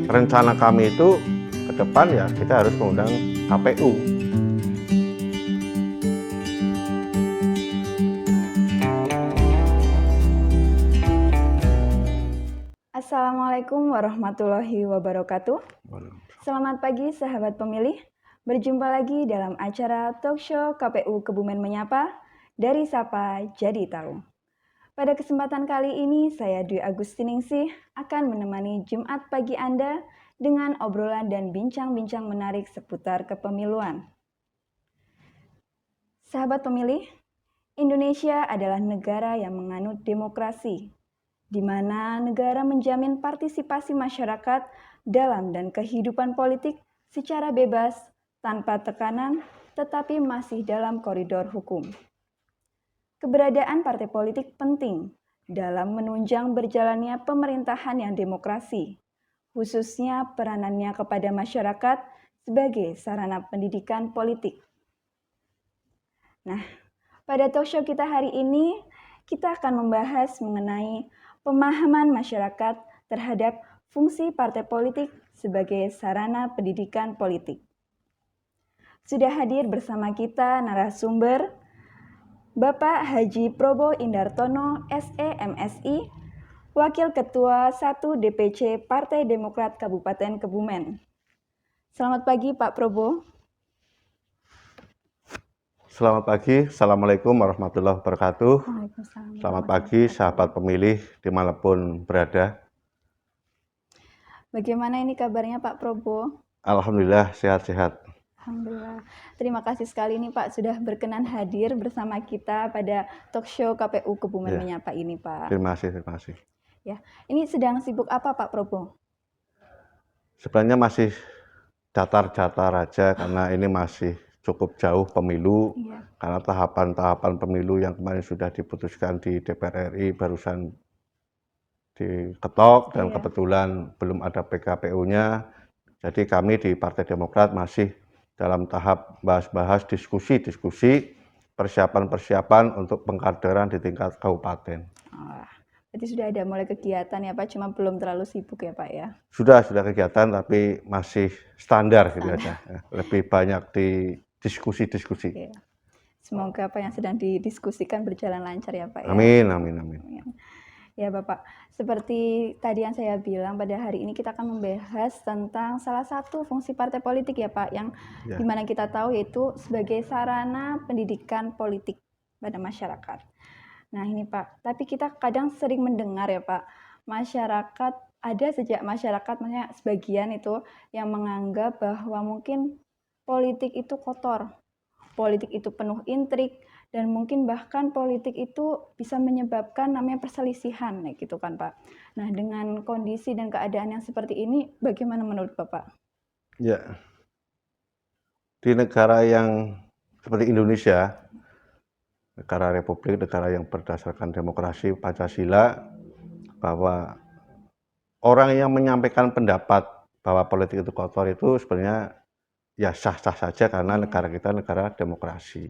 rencana kami itu ke depan ya kita harus mengundang KPU. Assalamualaikum warahmatullahi wabarakatuh. Selamat pagi sahabat pemilih. Berjumpa lagi dalam acara Talkshow KPU Kebumen Menyapa dari Sapa Jadi Tahu. Pada kesempatan kali ini saya Dwi Agustiningsih akan menemani Jumat pagi Anda dengan obrolan dan bincang-bincang menarik seputar kepemiluan. Sahabat pemilih, Indonesia adalah negara yang menganut demokrasi, di mana negara menjamin partisipasi masyarakat dalam dan kehidupan politik secara bebas, tanpa tekanan, tetapi masih dalam koridor hukum. Keberadaan partai politik penting dalam menunjang berjalannya pemerintahan yang demokrasi, khususnya peranannya kepada masyarakat sebagai sarana pendidikan politik. Nah, pada talkshow kita hari ini, kita akan membahas mengenai pemahaman masyarakat terhadap fungsi partai politik sebagai sarana pendidikan politik. Sudah hadir bersama kita narasumber Bapak Haji Probo Indartono, SE MSI, Wakil Ketua 1 DPC Partai Demokrat Kabupaten Kebumen. Selamat pagi Pak Probo. Selamat pagi, Assalamualaikum warahmatullahi wabarakatuh. Selamat pagi sahabat pemilih dimanapun berada. Bagaimana ini kabarnya Pak Probo? Alhamdulillah sehat-sehat. Alhamdulillah. Terima kasih sekali nih Pak sudah berkenan hadir bersama kita pada talkshow KPU Kebumen Menyapa ini Pak. Terima kasih. Ya, ini sedang sibuk apa Pak Probo? Sebenarnya masih datar-datar aja karena ini masih cukup jauh pemilu, karena tahapan-tahapan pemilu yang kemarin sudah diputuskan di DPR RI barusan diketok dan kebetulan belum ada PKPU-nya. Jadi kami di Partai Demokrat masih dalam tahap bahas-bahas diskusi persiapan untuk pengkaderan di tingkat kabupaten. Berarti sudah ada mulai kegiatan ya Pak, cuma belum terlalu sibuk ya Pak ya? Sudah kegiatan tapi masih standar gitu aja. Lebih banyak di diskusi. Ya. Semoga apa yang sedang didiskusikan berjalan lancar ya Pak ya. Amin. Ya Bapak, seperti tadi yang saya bilang, pada hari ini kita akan membahas tentang salah satu fungsi partai politik ya Pak, yang dimana kita tahu yaitu sebagai sarana pendidikan politik pada masyarakat. Nah ini Pak, tapi kita kadang sering mendengar ya Pak, maksudnya sebagian itu yang menganggap bahwa mungkin politik itu kotor, politik itu penuh intrik, dan mungkin bahkan politik itu bisa menyebabkan namanya perselisihan, gitu kan Pak. Nah dengan kondisi dan keadaan yang seperti ini, bagaimana menurut Bapak? Ya, di negara yang seperti Indonesia, negara republik, negara yang berdasarkan demokrasi Pancasila, bahwa orang yang menyampaikan pendapat bahwa politik itu kotor itu sebenarnya ya sah-sah saja karena negara kita negara demokrasi.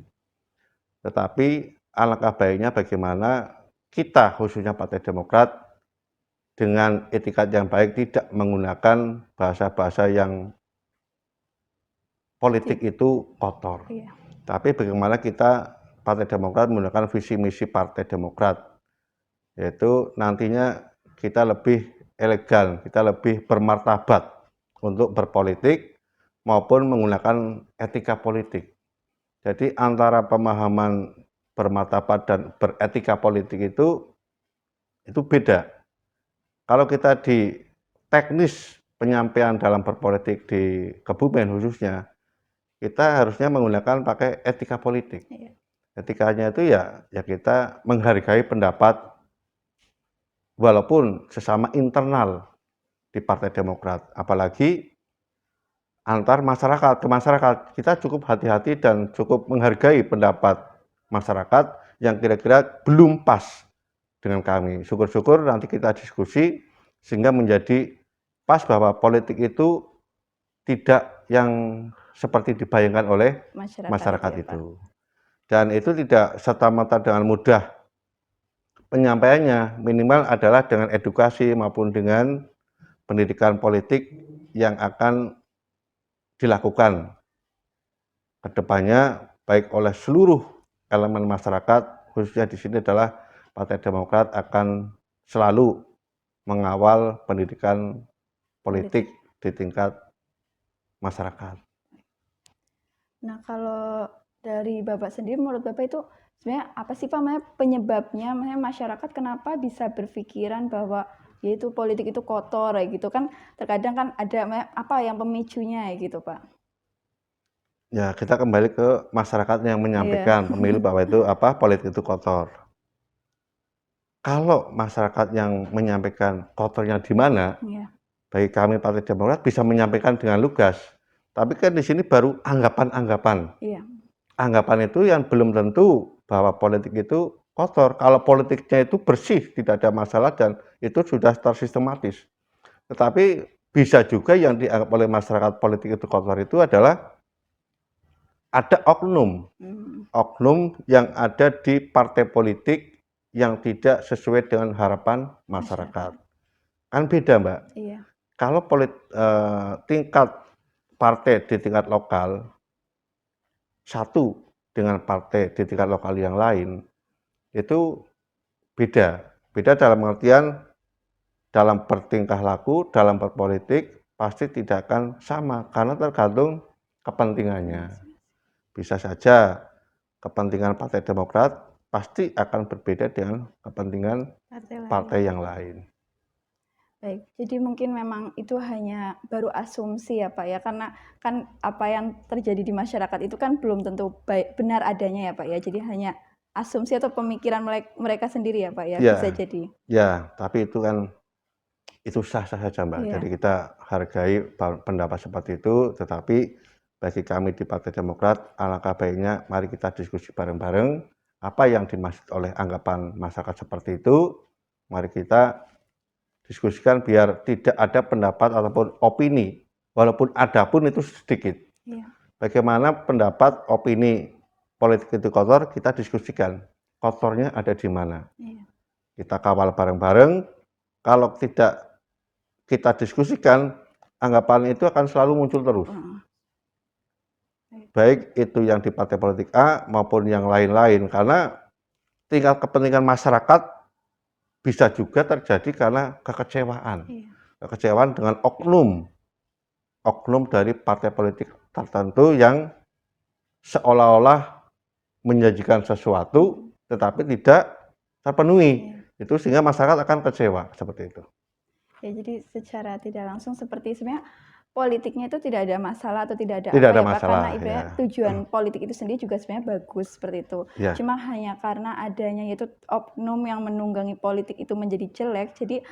Tetapi alangkah baiknya bagaimana kita khususnya Partai Demokrat dengan etikat yang baik tidak menggunakan bahasa-bahasa yang politik itu kotor. Tapi bagaimana kita Partai Demokrat menggunakan visi misi Partai Demokrat, yaitu nantinya kita lebih elegan, kita lebih bermartabat untuk berpolitik maupun menggunakan etika politik. Jadi antara pemahaman bermartabat dan beretika politik itu beda. Kalau kita di teknis penyampaian dalam berpolitik di Kebumen khususnya, kita harusnya menggunakan pakai etika politik. Etikanya itu ya kita menghargai pendapat walaupun sesama internal di Partai Demokrat, apalagi antar masyarakat ke masyarakat. Kita cukup hati-hati dan cukup menghargai pendapat masyarakat yang kira-kira belum pas dengan kami. Syukur-syukur nanti kita diskusi sehingga menjadi pas bahwa politik itu tidak yang seperti dibayangkan oleh masyarakat itu. Dan itu tidak serta-merta dengan mudah penyampaiannya, minimal adalah dengan edukasi maupun dengan pendidikan politik yang akan dilakukan ke depannya baik oleh seluruh elemen masyarakat, khususnya di sini adalah Partai Demokrat akan selalu mengawal pendidikan politik di tingkat masyarakat. Nah, kalau dari Bapak sendiri, menurut Bapak itu sebenarnya apa sih Pak penyebabnya masyarakat kenapa bisa berpikiran bahwa yaitu politik itu kotor gitu kan, terkadang kan ada apa yang pemicunya gitu Pak? Ya, kita kembali ke masyarakat yang menyampaikan pemilu bahwa itu politik itu kotor. Kalau masyarakat yang menyampaikan kotornya di mana, bagi kami Partai Demokrat bisa menyampaikan dengan lugas. Tapi kan di sini baru anggapan-anggapan. Anggapan itu yang belum tentu bahwa politik itu kotor. Kalau politiknya itu bersih, tidak ada masalah dan itu sudah tersistematis. Tetapi bisa juga yang dianggap oleh masyarakat politik itu kotor itu adalah ada oknum yang ada di partai politik yang tidak sesuai dengan harapan masyarakat. Kan beda, Mbak. Kalau tingkat partai di tingkat lokal satu dengan partai di tingkat lokal yang lain itu beda. Beda dalam artian dalam bertingkah laku, dalam berpolitik pasti tidak akan sama karena tergantung kepentingannya. Bisa saja kepentingan Partai Demokrat pasti akan berbeda dengan kepentingan partai yang lain. Baik, jadi mungkin memang itu hanya baru asumsi ya Pak ya, karena kan apa yang terjadi di masyarakat itu kan belum tentu benar adanya ya Pak ya, jadi hanya asumsi atau pemikiran mereka sendiri ya Pak ya, bisa jadi. Ya, tapi itu kan itu sah-sah saja Mbak, jadi kita hargai pendapat seperti itu, tetapi bagi kami di Partai Demokrat, alangkah baiknya mari kita diskusi bareng-bareng apa yang dimaksud oleh anggapan masyarakat seperti itu, mari kita diskusikan biar tidak ada pendapat ataupun opini, walaupun ada pun itu sedikit. Bagaimana pendapat opini politik itu kotor, kita diskusikan kotornya ada di mana. Kita kawal bareng-bareng, kalau tidak kita diskusikan, anggapan itu akan selalu muncul terus. Baik itu yang di partai politik A maupun yang lain-lain, karena tingkat kepentingan masyarakat bisa juga terjadi karena kekecewaan. Kekecewaan dengan oknum dari partai politik tertentu yang seolah-olah menjanjikan sesuatu tetapi tidak terpenuhi. Itu sehingga masyarakat akan kecewa seperti itu. Ya, jadi secara tidak langsung seperti sebenarnya politiknya itu tidak ada masalah atau tidak ada masalah, karena tujuan politik itu sendiri juga sebenarnya bagus seperti itu. Cuma hanya karena adanya yaitu oknum yang menunggangi politik itu menjadi jelek, jadi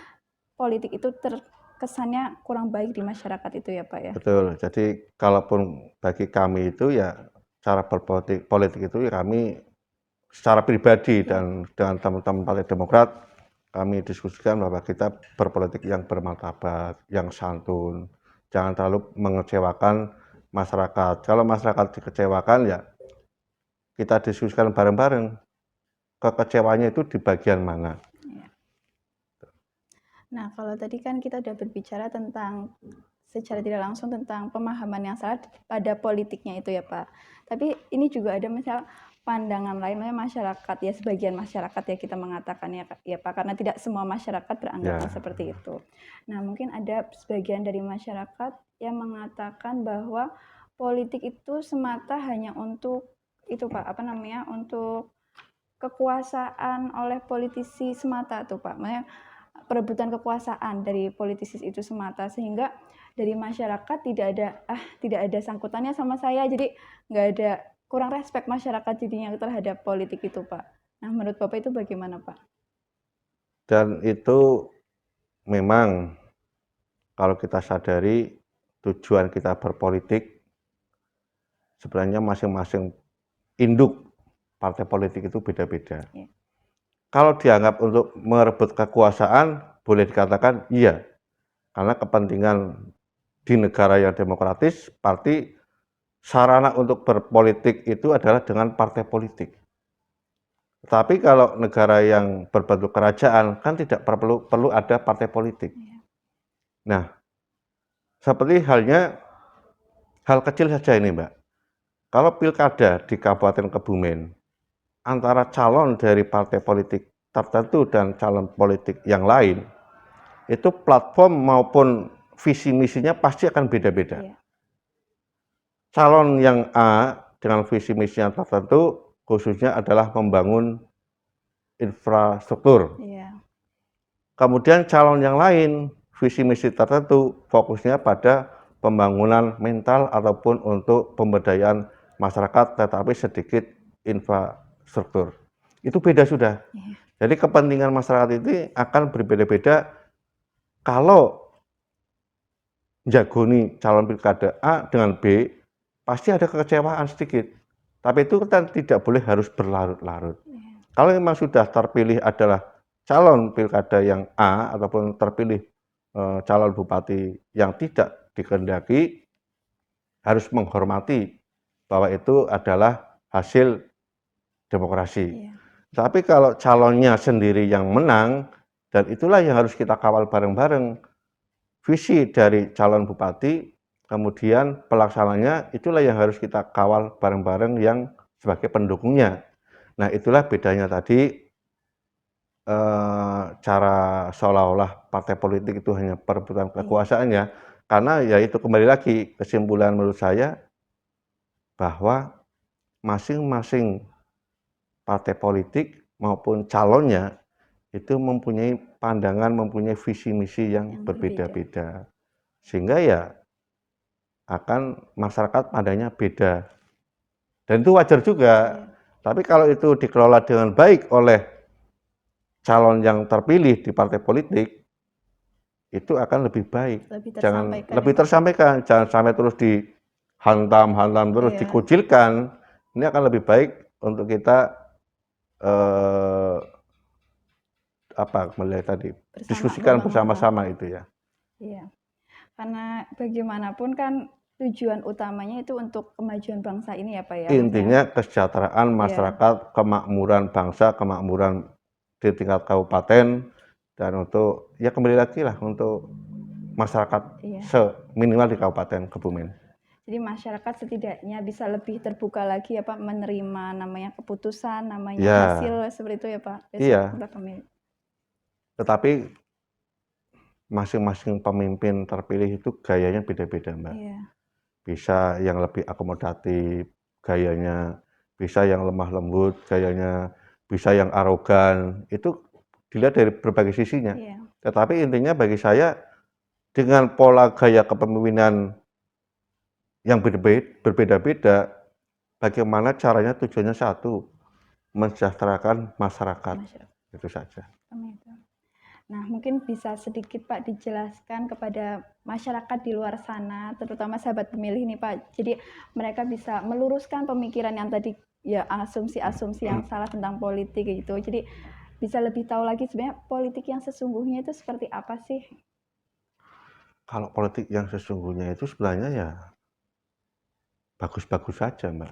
politik itu terkesannya kurang baik di masyarakat itu ya Pak ya. Betul. Jadi kalaupun bagi kami itu ya cara berpolitik itu ya kami secara pribadi dan dengan teman-teman Partai Demokrat kami diskusikan bahwa kita berpolitik yang bermartabat, yang santun, jangan terlalu mengecewakan masyarakat. Kalau masyarakat dikecewakan ya kita diskusikan bareng-bareng kekecewanya itu di bagian mana. Nah, kalau tadi kan kita sudah berbicara tentang secara tidak langsung tentang pemahaman yang salah pada politiknya itu ya Pak. Tapi ini juga ada misal pandangan lainnya masyarakat ya, sebagian masyarakat ya kita mengatakan ya Pak, karena tidak semua masyarakat beranggapan seperti itu. Nah, mungkin ada sebagian dari masyarakat yang mengatakan bahwa politik itu semata hanya untuk itu Pak, untuk kekuasaan oleh politisi semata tuh Pak. Maksudnya perebutan kekuasaan dari politisi itu semata, sehingga dari masyarakat tidak ada sangkutannya sama saya, jadi nggak ada, kurang respect masyarakat jadinya terhadap politik itu Pak. Nah, menurut Bapak itu bagaimana Pak? Dan itu memang kalau kita sadari tujuan kita berpolitik sebenarnya masing-masing induk partai politik itu beda-beda. Kalau dianggap untuk merebut kekuasaan, boleh dikatakan iya. Karena kepentingan di negara yang demokratis, partai sarana untuk berpolitik itu adalah dengan partai politik. Tapi kalau negara yang berbentuk kerajaan, kan tidak perlu ada partai politik. Nah, seperti halnya hal kecil saja ini, Mbak. Kalau pilkada di Kabupaten Kebumen, antara calon dari partai politik tertentu dan calon politik yang lain, itu platform maupun visi misinya pasti akan beda-beda. Iya. Calon yang A dengan visi misi yang tertentu khususnya adalah membangun infrastruktur. Iya. Kemudian calon yang lain visi misi tertentu fokusnya pada pembangunan mental ataupun untuk pemberdayaan masyarakat tetapi sedikit infrastruktur. Itu beda sudah. Iya. Jadi kepentingan masyarakat ini akan berbeda-beda kalau jagoni calon pilkada A dengan B, pasti ada kekecewaan sedikit. Tapi itu kan tidak boleh harus berlarut-larut. Iya. Kalau memang sudah terpilih adalah calon pilkada yang A ataupun terpilih calon bupati yang tidak dikehendaki, harus menghormati bahwa itu adalah hasil demokrasi. Iya. Tapi kalau calonnya sendiri yang menang, dan itulah yang harus kita kawal bareng-bareng. Visi dari calon bupati, kemudian pelaksananya itulah yang harus kita kawal bareng-bareng yang sebagai pendukungnya. Nah, itulah bedanya tadi cara seolah-olah partai politik itu hanya perebutan kekuasaannya, karena ya itu kembali lagi kesimpulan menurut saya bahwa masing-masing partai politik maupun calonnya itu mempunyai pandangan, mempunyai visi misi yang berbeda-beda. Sehingga ya akan masyarakat pandangnya beda. Dan itu wajar juga. Tapi kalau itu dikelola dengan baik oleh calon yang terpilih di partai politik, itu akan lebih baik. Lebih tersampaikan, jangan sampai terus dihantam terus dikucilkan. Ini akan lebih baik untuk kita diskusikan bersama-sama itu ya. Iya. Karena bagaimanapun kan tujuan utamanya itu untuk kemajuan bangsa ini ya Pak ya. Intinya kesejahteraan masyarakat, kemakmuran bangsa, kemakmuran di tingkat kabupaten, dan untuk ya kembali lagi lah untuk masyarakat seminimal di Kabupaten Kebumen. Jadi masyarakat setidaknya bisa lebih terbuka lagi ya Pak, menerima namanya keputusan, namanya hasil seperti itu ya Pak. Iya. Tetapi masing-masing pemimpin terpilih itu gayanya beda-beda, Mbak. Iya. Bisa yang lebih akomodatif gayanya, bisa yang lemah lembut gayanya, bisa yang arogan. Itu dilihat dari berbagai sisinya. Iya. Tetapi intinya bagi saya dengan pola gaya kepemimpinan yang berbeda-beda, bagaimana caranya tujuannya satu, mensejahterakan masyarakat. Itu saja. Nah, mungkin bisa sedikit Pak dijelaskan kepada masyarakat di luar sana, terutama sahabat pemilih nih Pak. Jadi mereka bisa meluruskan pemikiran yang tadi ya asumsi-asumsi yang salah tentang politik gitu. Jadi bisa lebih tahu lagi sebenarnya politik yang sesungguhnya itu seperti apa sih? Kalau politik yang sesungguhnya itu sebenarnya ya bagus-bagus saja, Mbak.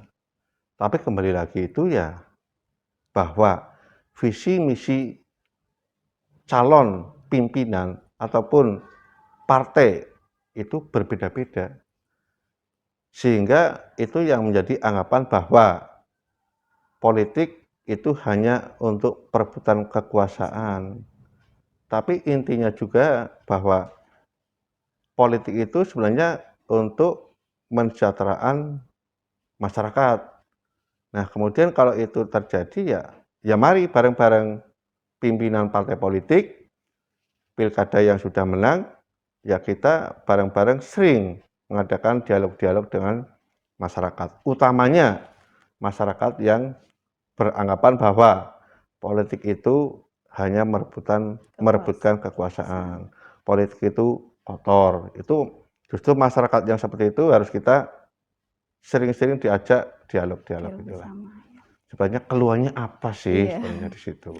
Tapi kembali lagi itu ya bahwa visi misi calon pimpinan ataupun partai itu berbeda-beda. Sehingga itu yang menjadi anggapan bahwa politik itu hanya untuk perebutan kekuasaan. Tapi intinya juga bahwa politik itu sebenarnya untuk mensejahterakan masyarakat. Nah, kemudian kalau itu terjadi ya mari bareng-bareng pimpinan partai politik, pilkada yang sudah menang, ya kita bareng-bareng sering mengadakan dialog-dialog dengan masyarakat. Utamanya masyarakat yang beranggapan bahwa politik itu hanya merebutkan kekuasaan. Politik itu kotor. Itu justru masyarakat yang seperti itu harus kita sering-sering diajak dialog-dialog itulah. Sebenarnya keluhannya apa sih sebenarnya di situ?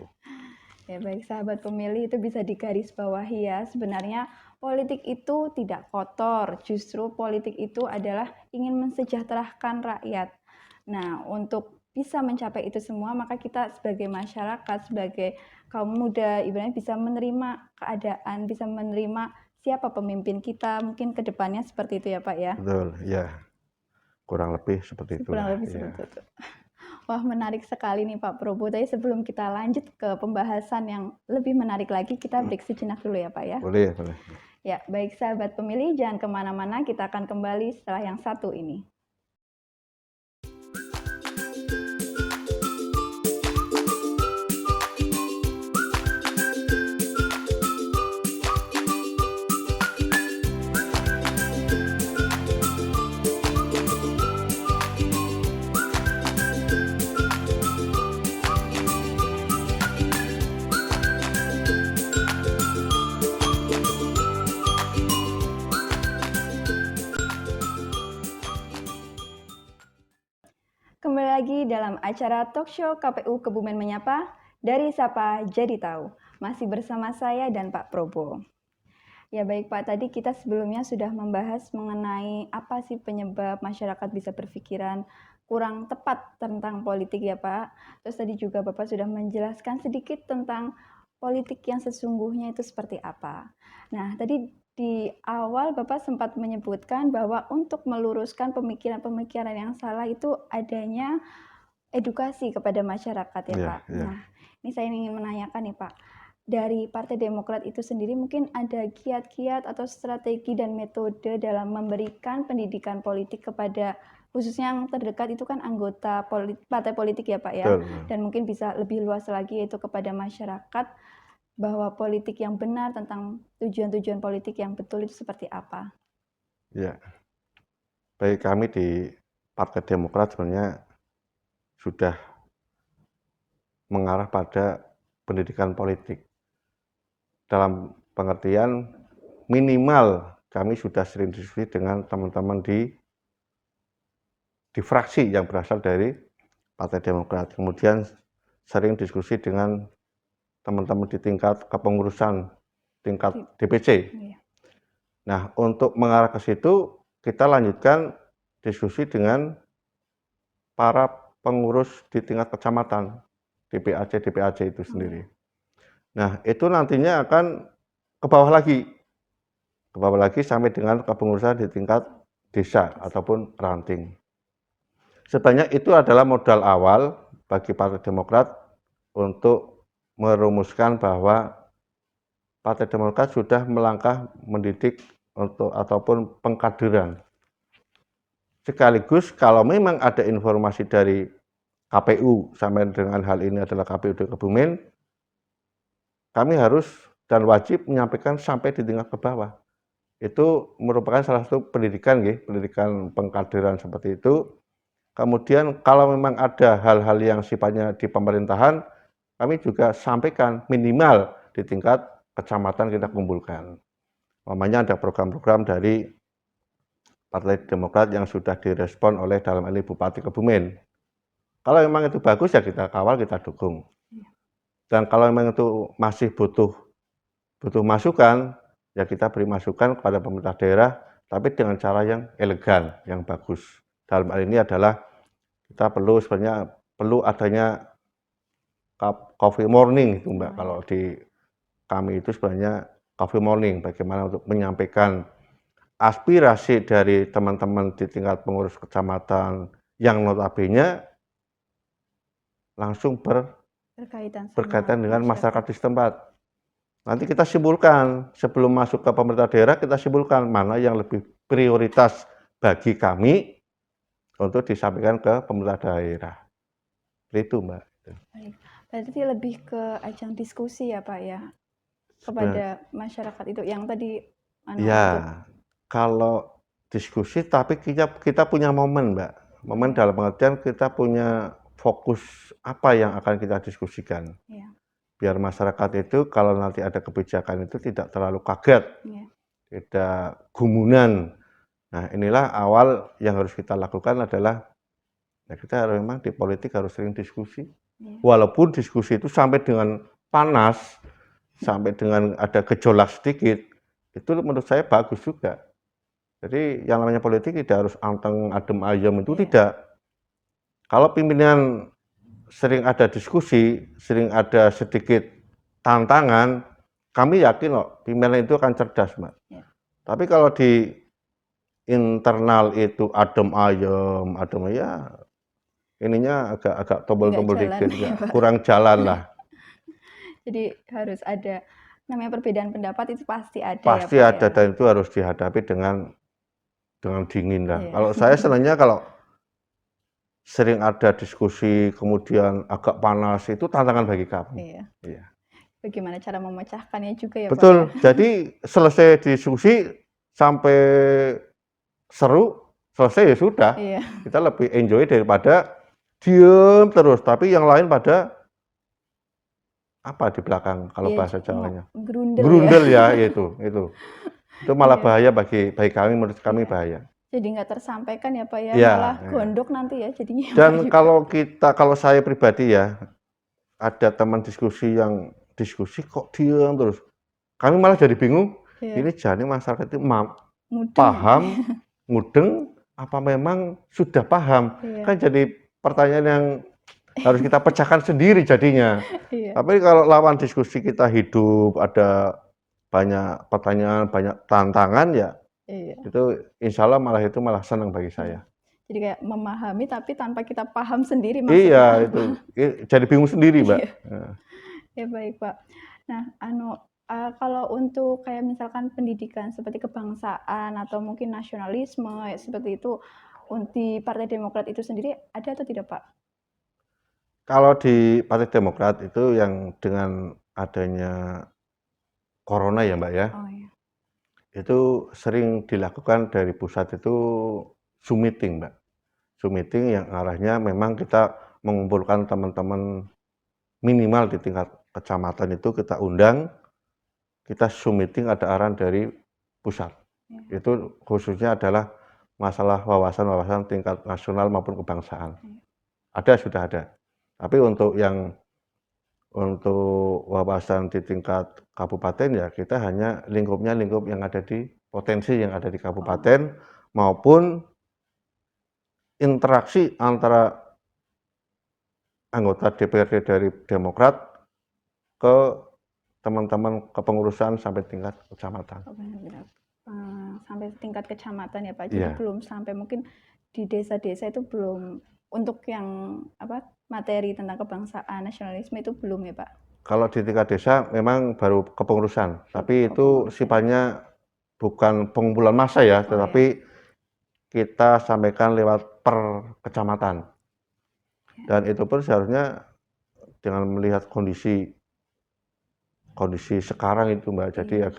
Ya baik sahabat pemilih, itu bisa digarisbawahi ya. Sebenarnya politik itu tidak kotor, justru politik itu adalah ingin mensejahterakan rakyat. Nah, untuk bisa mencapai itu semua, maka kita sebagai masyarakat, sebagai kaum muda, ibaratnya bisa menerima keadaan, bisa menerima siapa pemimpin kita mungkin ke depannya seperti itu ya Pak ya. Betul, ya. Kurang lebih seperti itulah. Kurang lebih seperti itu. Wah, menarik sekali nih Pak Probo. Tapi sebelum kita lanjut ke pembahasan yang lebih menarik lagi, kita break sejenak dulu ya Pak ya. Boleh, boleh. Ya, baik sahabat pemilih, jangan kemana-mana, kita akan kembali setelah yang satu ini. Kembali lagi dalam acara talk show KPU Kebumen Menyapa, dari Sapa Jadi Tahu. Masih bersama saya dan Pak Probo. Ya baik Pak, tadi kita sebelumnya sudah membahas mengenai apa sih penyebab masyarakat bisa berpikiran kurang tepat tentang politik ya Pak. Terus tadi juga Bapak sudah menjelaskan sedikit tentang politik yang sesungguhnya itu seperti apa. Nah, tadi di awal Bapak sempat menyebutkan bahwa untuk meluruskan pemikiran-pemikiran yang salah itu adanya edukasi kepada masyarakat ya Pak. Nah, ini saya ingin menanyakan nih Pak, dari Partai Demokrat itu sendiri mungkin ada kiat-kiat atau strategi dan metode dalam memberikan pendidikan politik kepada khususnya yang terdekat itu kan anggota partai politik ya Pak ya. Betul. Dan mungkin bisa lebih luas lagi yaitu kepada masyarakat bahwa politik yang benar tentang tujuan-tujuan politik yang betul itu seperti apa? Ya, baik kami di Partai Demokrat sebenarnya sudah mengarah pada pendidikan politik. Dalam pengertian minimal kami sudah sering diskusi dengan teman-teman di fraksi yang berasal dari Partai Demokrat. Kemudian sering diskusi dengan teman-teman di tingkat kepengurusan, tingkat DPC. Nah, untuk mengarah ke situ, kita lanjutkan diskusi dengan para pengurus di tingkat kecamatan, DPAC itu sendiri. Nah, itu nantinya akan ke bawah lagi sampai dengan kepengurusan di tingkat desa ataupun ranting. Sebenarnya itu adalah modal awal bagi Partai Demokrat untuk merumuskan bahwa Partai Demokrat sudah melangkah mendidik untuk ataupun pengkaderan. Sekaligus kalau memang ada informasi dari KPU sampai dengan hal ini adalah KPU di Kebumen, kami harus dan wajib menyampaikan sampai di tingkat ke bawah. Itu merupakan salah satu pendidikan, pendidikan pengkaderan seperti itu. Kemudian kalau memang ada hal-hal yang sifatnya di pemerintahan, kami juga sampaikan minimal di tingkat kecamatan kita kumpulkan. Namanya ada program-program dari Partai Demokrat yang sudah direspon oleh dalam hal ini Bupati Kebumen. Kalau memang itu bagus ya kita kawal, kita dukung. Dan kalau memang itu masih butuh masukan, ya kita beri masukan kepada pemerintah daerah, tapi dengan cara yang elegan, yang bagus. Dalam hal ini adalah kita perlu adanya coffee morning itu Mbak. Kalau di kami itu sebenarnya coffee morning, bagaimana untuk menyampaikan aspirasi dari teman-teman di tingkat pengurus kecamatan yang notabene langsung berkaitan dengan masyarakat di setempat. Nanti kita simpulkan, sebelum masuk ke pemerintah daerah, kita simpulkan mana yang lebih prioritas bagi kami untuk disampaikan ke pemerintah daerah. Itu Mbak. Baik. Berarti lebih ke ajang diskusi ya Pak ya, kepada masyarakat itu yang tadi. Ya, kalau diskusi tapi kita punya momen Mbak. Momen dalam pengertian kita punya fokus apa yang akan kita diskusikan. Ya. Biar masyarakat itu kalau nanti ada kebijakan itu tidak terlalu kaget, tidak gumunan. Nah, inilah awal yang harus kita lakukan adalah ya kita memang di politik harus sering diskusi. Walaupun diskusi itu sampai dengan panas, sampai dengan ada gejolak sedikit, itu menurut saya bagus juga. Jadi yang namanya politik tidak harus anteng adem ayem itu tidak. Kalau pimpinan sering ada diskusi, sering ada sedikit tantangan, kami yakin loh pimpinan itu akan cerdas, Mbak. Ya. Tapi kalau di internal itu adem ayem, ya ininya agak tombol-tombol jalan dikit, ya, Pak. kurang jalan lah. Jadi harus ada namanya perbedaan pendapat itu pasti ada ya, Pasti Pak, ada ya? dan itu harus dihadapi dengan dingin lah. Iya. Kalau saya senangnya kalau sering ada diskusi kemudian agak panas itu tantangan bagi kami. Iya. Iya. Bagaimana cara memecahkannya juga ya, Pak, Betul. ya? Jadi selesai diskusi sampai seru, selesai ya sudah. Iya. Kita lebih enjoy daripada diem terus, tapi yang lain pada apa di belakang kalau Iya, bahasa Jawanya? gerundel ya ya. itu. Itu malah Iya. bahaya bagi kami, menurut kami Iya. bahaya. Jadi nggak tersampaikan ya, Pak, ya, Iya, malah iya. gondok nanti ya jadinya. Pak, Dan juga. kalau saya pribadi ya, ada teman diskusi yang diskusi kok diam terus. Kami malah jadi bingung, Iya. ini jadi masyarakat itu Mudeng. paham, mudeng, apa memang sudah paham? Iya. Kan jadi pertanyaan yang harus kita pecahkan sendiri jadinya. Iya. Tapi kalau lawan diskusi kita hidup, ada banyak pertanyaan, banyak tantangan ya, Iya. itu insya Allah itu malah senang bagi saya. Jadi kayak memahami tapi tanpa kita paham sendiri Iya, maksudnya. itu jadi bingung sendiri, Mbak. Iya. Ya baik, Pak. Nah, kalau untuk kayak misalkan pendidikan seperti kebangsaan atau mungkin nasionalisme ya, seperti itu di Partai Demokrat itu sendiri ada atau tidak, Pak? Kalau di Partai Demokrat itu yang dengan adanya corona ya, Mbak, ya, Oh iya. itu sering dilakukan dari pusat itu Zoom meeting, Mbak. Zoom meeting yang arahnya memang kita mengumpulkan teman-teman minimal di tingkat kecamatan itu kita undang, kita Zoom meeting ada arahan dari pusat. Iya. Itu khususnya adalah masalah wawasan-wawasan tingkat nasional maupun kebangsaan. Iya. Sudah ada. Tapi untuk wawasan di tingkat kabupaten ya kita hanya lingkup yang ada di potensi yang ada di kabupaten maupun interaksi antara anggota DPRD dari Demokrat ke teman-teman kepengurusan sampai tingkat kecamatan. Sampai tingkat kecamatan ya, Pak. Jadi belum sampai mungkin di desa-desa itu belum untuk yang materi tentang kebangsaan, nasionalisme itu belum ya, Pak? Kalau di tingkat desa memang baru kepengurusan, tapi itu sifatnya bukan pengumpulan massa ya, tetapi kita sampaikan lewat per kecamatan. Dan itu pun seharusnya dengan melihat kondisi sekarang itu, Mbak, jadi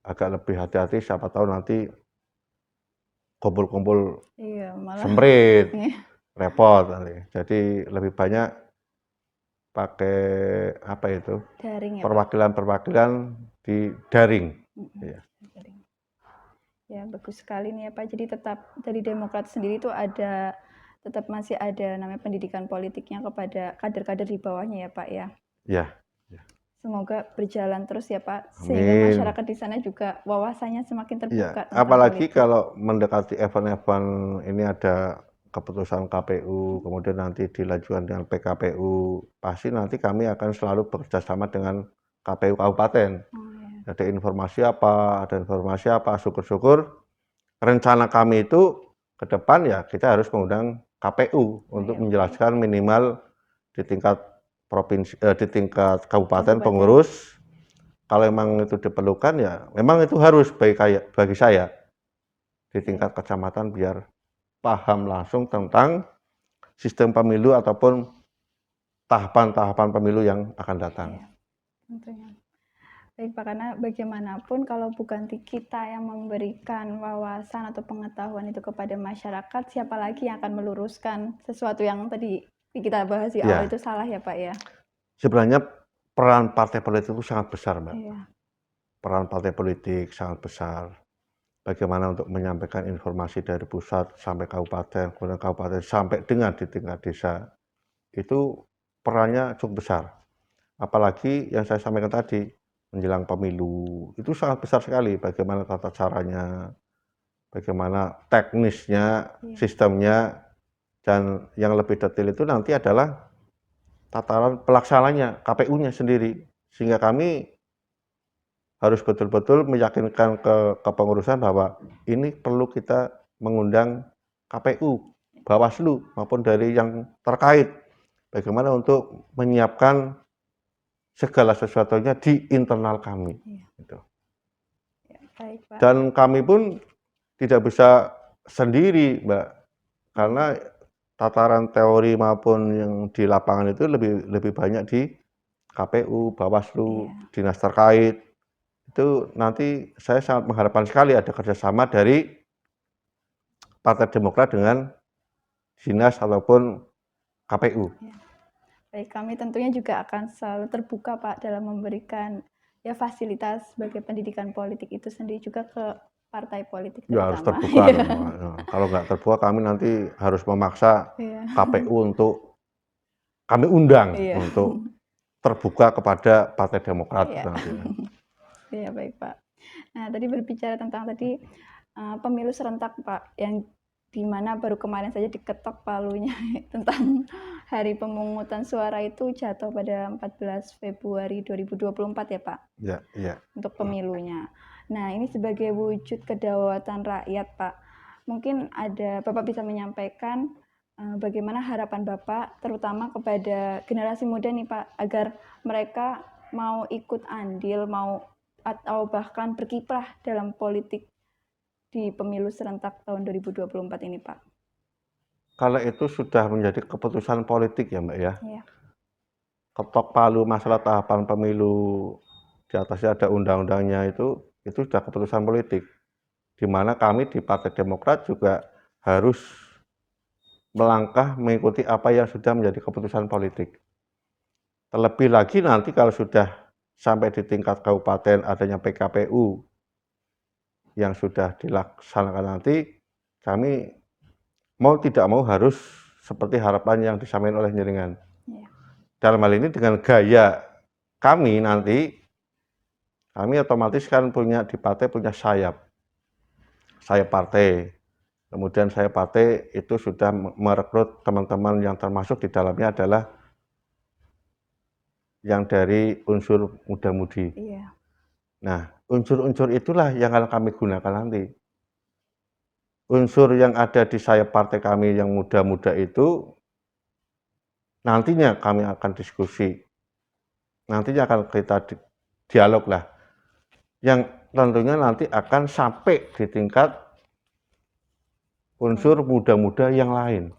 agak lebih hati-hati, siapa tahu nanti kumpul-kumpul semprit, repot nanti. Jadi lebih banyak pakai daring ya, perwakilan di daring. Ya. Ya, bagus sekali nih ya, Pak. Jadi tetap dari Demokrat sendiri itu tetap masih ada namanya pendidikan politiknya kepada kader-kader di bawahnya ya, Pak, ya. Ya. Semoga berjalan terus ya, Pak, sehingga masyarakat di sana juga wawasannya semakin terbuka. Ya, apalagi kalau mendekati event-event ini ada keputusan KPU, kemudian nanti dilanjutkan dengan PKPU, pasti nanti kami akan selalu bekerjasama dengan KPU Kabupaten. Ada informasi apa, syukur-syukur rencana kami itu ke depan ya kita harus mengundang KPU untuk menjelaskan minimal di tingkat provinsi, di tingkat kabupaten pengurus. Kalau memang itu diperlukan ya memang itu harus bagi saya di tingkat kecamatan biar paham langsung tentang sistem pemilu ataupun tahapan-tahapan pemilu yang akan datang. Tentunya. Baik, Pak, karena bagaimanapun kalau bukan kita yang memberikan wawasan atau pengetahuan itu kepada masyarakat, siapa lagi yang akan meluruskan sesuatu yang tadi kita bahas di awal itu salah ya, Pak, ya? Sebenarnya peran partai politik itu sangat besar, Mbak. Iya. Peran partai politik sangat besar. Bagaimana untuk menyampaikan informasi dari pusat sampai kabupaten, kemudian kabupaten sampai dengan di tingkat desa. Itu perannya cukup besar. Apalagi yang saya sampaikan tadi, menjelang pemilu, itu sangat besar sekali bagaimana tata caranya, bagaimana teknisnya, sistemnya, dan yang lebih detail itu nanti adalah tataran pelaksananya, KPU-nya sendiri. Sehingga kami harus betul-betul meyakinkan ke kepengurusan bahwa ini perlu kita mengundang KPU, Bawaslu maupun dari yang terkait. Bagaimana untuk menyiapkan segala sesuatunya di internal kami. Iya. Gitu. Ya, baik, Pak. Dan kami pun tidak bisa sendiri, Mbak, karena tataran teori maupun yang di lapangan itu lebih banyak di KPU, Bawaslu, Iya. dinas terkait. Itu nanti saya sangat mengharapkan sekali ada kerjasama dari Partai Demokrat dengan dinas ataupun KPU. Ya. Baik, kami tentunya juga akan selalu terbuka, Pak, dalam memberikan ya fasilitas sebagai pendidikan politik itu sendiri juga ke partai politik Ya harus terutama. terbuka Iya. dong, Mbak. Ya, kalau nggak terbuka kami nanti harus memaksa Iya. KPU untuk kami undang Iya. untuk terbuka kepada Partai Demokrat Iya. nanti. Iya, baik, Pak. Nah, tadi berbicara tentang pemilu serentak, Pak, yang di mana baru kemarin saja diketok palunya tentang hari pemungutan suara itu jatuh pada 14 Februari 2024 ya, Pak, Ya, iya. untuk pemilunya. Nah, ini sebagai wujud kedaulatan rakyat, Pak. Mungkin Bapak bisa menyampaikan bagaimana harapan Bapak terutama kepada generasi muda nih, Pak, agar mereka mau ikut andil, atau bahkan berkiprah dalam politik di pemilu serentak tahun 2024 ini, Pak. Kalau itu sudah menjadi keputusan politik ya, Mbak, ya. Iya. Ketok palu masalah tahapan pemilu, di atasnya ada undang-undangnya itu sudah keputusan politik. Di mana kami di Partai Demokrat juga harus melangkah mengikuti apa yang sudah menjadi keputusan politik. Terlebih lagi nanti kalau sudah sampai di tingkat kabupaten adanya PKPU yang sudah dilaksanakan nanti, kami mau tidak mau harus seperti harapan yang disampaikan oleh Nyiringan. Iya. Dalam hal ini dengan gaya kami nanti, kami otomatis kan di partai punya sayap partai. Kemudian sayap partai itu sudah merekrut teman-teman yang termasuk di dalamnya adalah yang dari unsur muda-mudi. Iya. Nah, unsur-unsur itulah yang akan kami gunakan nanti. Unsur yang ada di sayap partai kami yang muda-muda itu nantinya kami akan diskusi. Nantinya akan kita dialog lah. Yang tentunya nanti akan sampai di tingkat unsur muda-muda yang lain.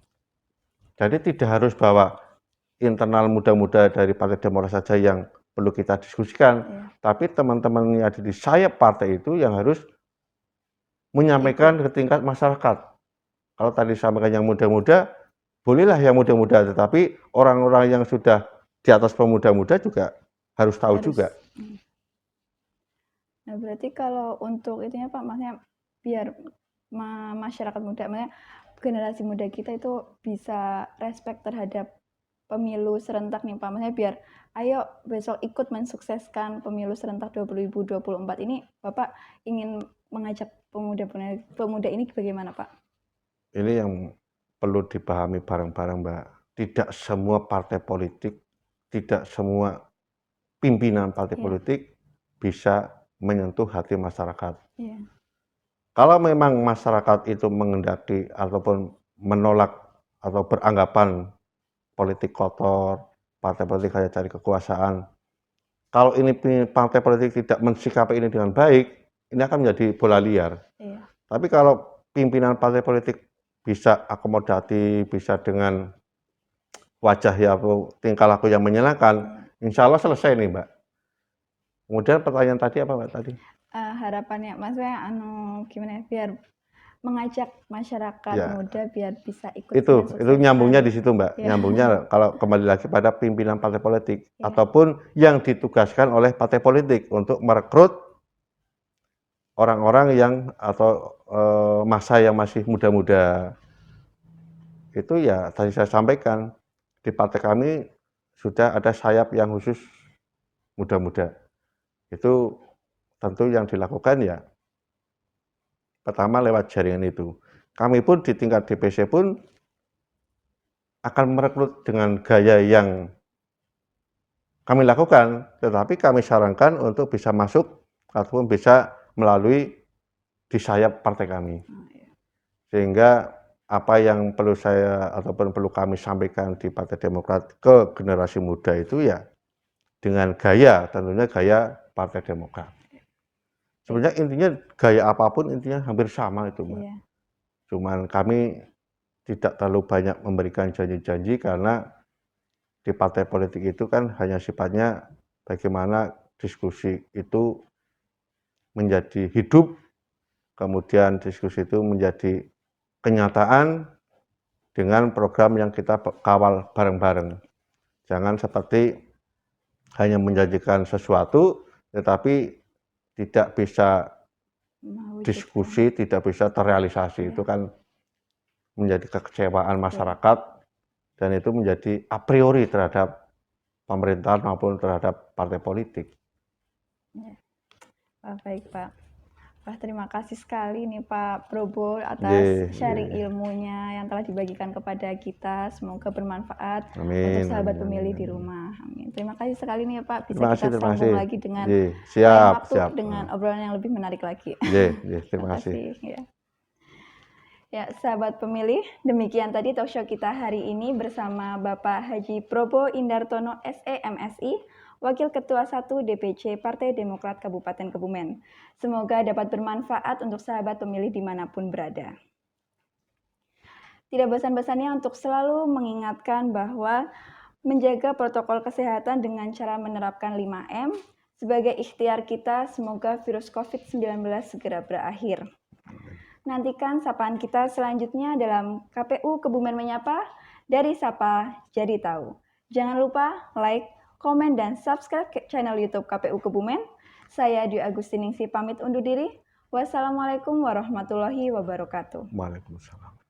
Jadi tidak harus bahwa internal muda-muda dari Partai Demokrat saja yang perlu kita diskusikan, tapi teman-teman yang ada di sayap partai itu yang harus menyampaikan ke tingkat masyarakat. Kalau tadi sampaikan yang muda-muda, bolehlah yang muda-muda, tetapi orang-orang yang sudah di atas pemuda-muda juga harus tahu juga. Nah, berarti kalau untuk itunya, Pak, maksudnya biar masyarakat muda, maksudnya generasi muda kita itu bisa respect terhadap pemilu serentak nih, Pak. Maksudnya biar ayo besok ikut mensukseskan pemilu serentak 2024 ini, Bapak ingin mengajak pemuda ini bagaimana, Pak? Ini yang perlu dipahami bareng-bareng, Mbak. Tidak semua partai politik, tidak semua pimpinan partai politik bisa menyentuh hati masyarakat. Iya. Kalau memang masyarakat itu mengendaki ataupun menolak atau beranggapan politik kotor, partai politik hanya cari kekuasaan. Kalau ini partai politik tidak mensikapi ini dengan baik, ini akan menjadi bola liar. Iya. Tapi kalau pimpinan partai politik bisa akomodatif, bisa dengan wajah atau tingkah laku yang menyenangkan, insya Allah selesai nih, Mbak. Kemudian pertanyaan tadi apa, Mbak, tadi? Harapannya, maksudnya gimana ya, biar mengajak masyarakat muda biar bisa ikut. Itu nyambungnya di situ, Mbak. Nyambungnya kalau kembali lagi pada pimpinan partai politik ataupun yang ditugaskan oleh partai politik untuk merekrut orang-orang yang atau masa yang masih muda-muda. Itu ya tadi saya sampaikan di partai kami sudah ada sayap yang khusus muda-muda. Itu tentu yang dilakukan ya pertama lewat jaringan itu. Kami pun di tingkat DPC pun akan merekrut dengan gaya yang kami lakukan, tetapi kami sarankan untuk bisa masuk ataupun bisa melalui di sayap partai kami. Sehingga apa yang perlu saya ataupun perlu kami sampaikan di Partai Demokrat ke generasi muda itu ya dengan gaya, tentunya gaya Partai Demokrat. Sebenarnya intinya gaya apapun intinya hampir sama itu, Mbak. Iya. Cuman kami tidak terlalu banyak memberikan janji-janji karena di partai politik itu kan hanya sifatnya bagaimana diskusi itu menjadi hidup, kemudian diskusi itu menjadi kenyataan dengan program yang kita kawal bareng-bareng. Jangan seperti hanya menjanjikan sesuatu tetapi tidak bisa diskusi, tidak bisa terrealisasi. Itu kan menjadi kekecewaan masyarakat dan itu menjadi a priori terhadap pemerintahan maupun terhadap partai politik. Baik Pak. Wah, terima kasih sekali nih Pak Probo atas sharing ilmunya yang telah dibagikan kepada kita. Semoga bermanfaat untuk sahabat pemilih di rumah. Amin. Terima kasih sekali nih Pak. Bisa kita sambung lagi dengan lain waktu dengan obrolan yang lebih menarik lagi. Terima kasih. Ya, sahabat pemilih, demikian tadi talkshow kita hari ini bersama Bapak Haji Probo Indartono SE MSI, Wakil Ketua 1 DPC Partai Demokrat Kabupaten Kebumen. Semoga dapat bermanfaat untuk sahabat pemilih dimanapun berada. Tidak bosan-bosannya untuk selalu mengingatkan bahwa menjaga protokol kesehatan dengan cara menerapkan 5M sebagai ikhtiar kita, semoga virus COVID-19 segera berakhir. Nantikan sapaan kita selanjutnya dalam KPU Kebumen Menyapa, dari Sapa Jadi Tahu. Jangan lupa like, komen, dan subscribe ke channel YouTube KPU Kebumen. Saya Dwi Agustiningsih pamit undur diri. Wassalamualaikum warahmatullahi wabarakatuh. Waalaikumsalam.